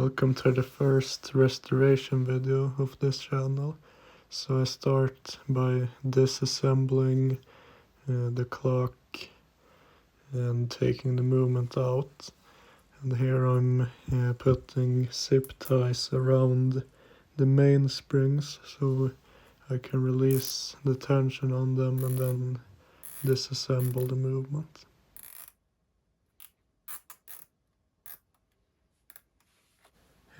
Welcome to the first restoration video of this channel. So I start by disassembling the clock and taking the movement out. And here I'm putting zip ties around the main springs so I can release the tension on them and then disassemble the movement.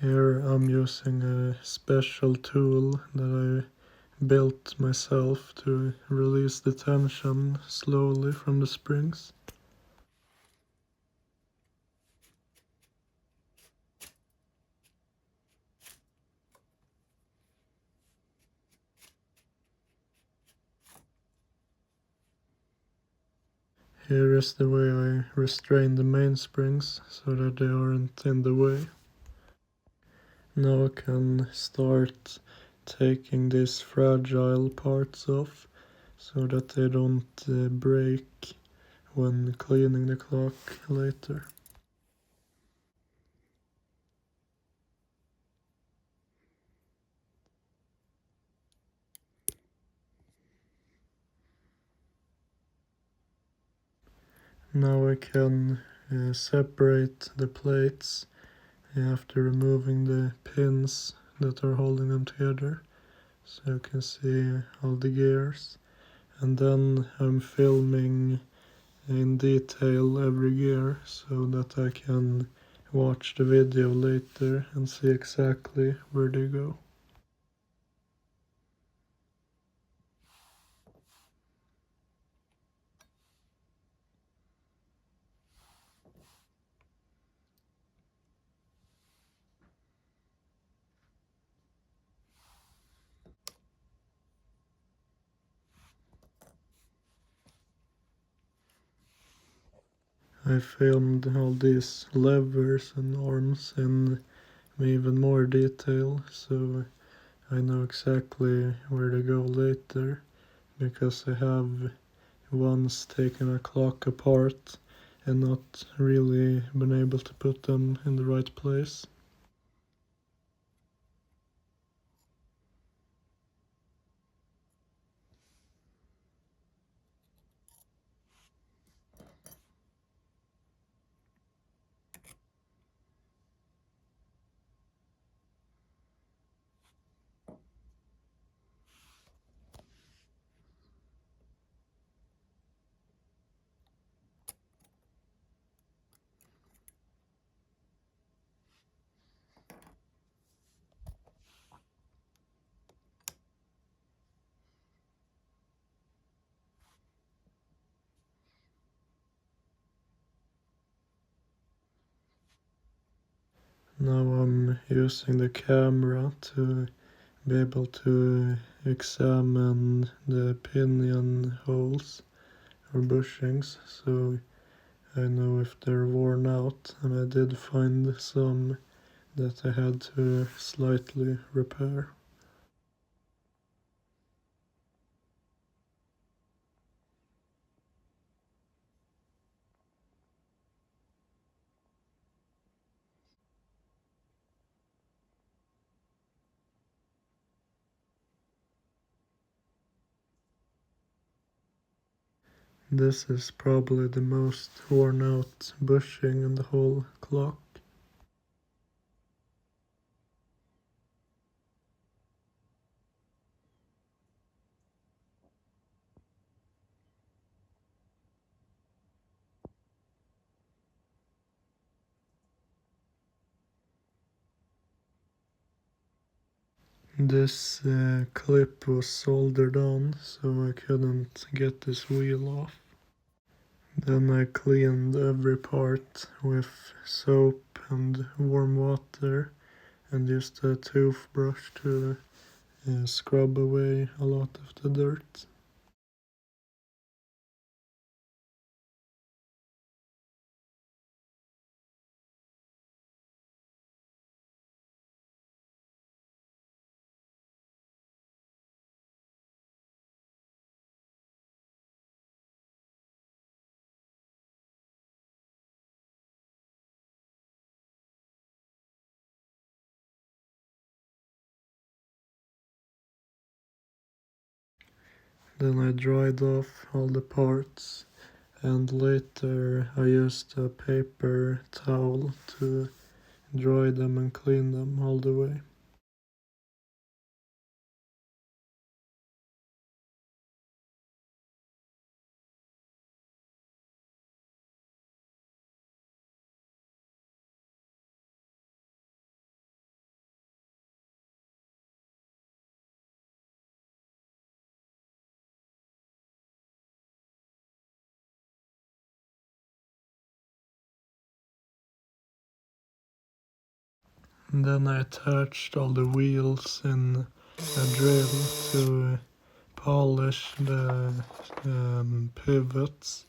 Here I'm using a special tool that I built myself to release the tension slowly from the springs. Here is the way I restrain the main springs so that they aren't in the way. Now I can start taking these fragile parts off so that they don't break when cleaning the clock later. Now I can separate the plates after removing the pins that are holding them together, so you can see all the gears. And then I'm filming in detail every gear so that I can watch the video later and see exactly where they go. I filmed all these levers and arms in even more detail, so I know exactly where to go later, because I have once taken a clock apart and not really been able to put them in the right place. Now I'm using the camera to be able to examine the pinion holes or bushings, so I know if they're worn out, and I did find some that I had to slightly repair. This is probably the most worn out bushing in the whole clock. This clip was soldered on, so I couldn't get this wheel off. Then I cleaned every part with soap and warm water and used a toothbrush to scrub away a lot of the dirt. Then I dried off all the parts, and later I used a paper towel to dry them and clean them all the way. And then I attached all the wheels in a drill to polish the pivots.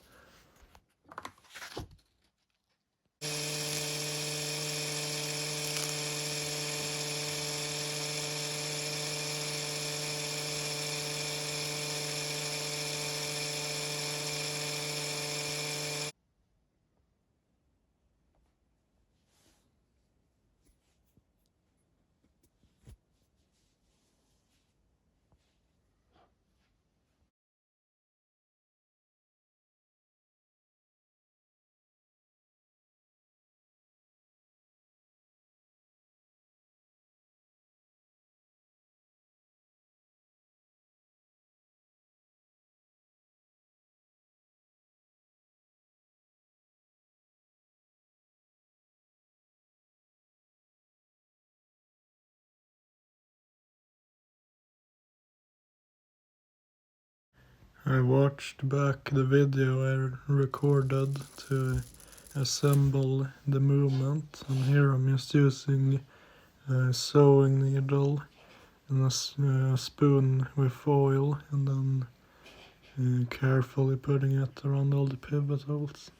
I watched back the video I recorded to assemble the movement, and here I'm just using a sewing needle and a spoon with foil, and then carefully putting it around all the pivot holes.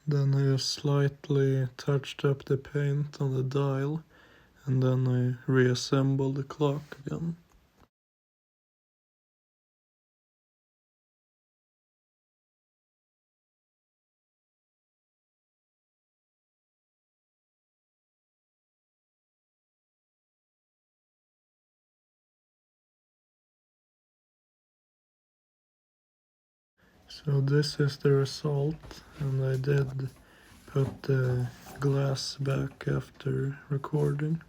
Then I just slightly touched up the paint on the dial, and then I reassembled the clock again. So this is the result, and I did put the glass back after recording.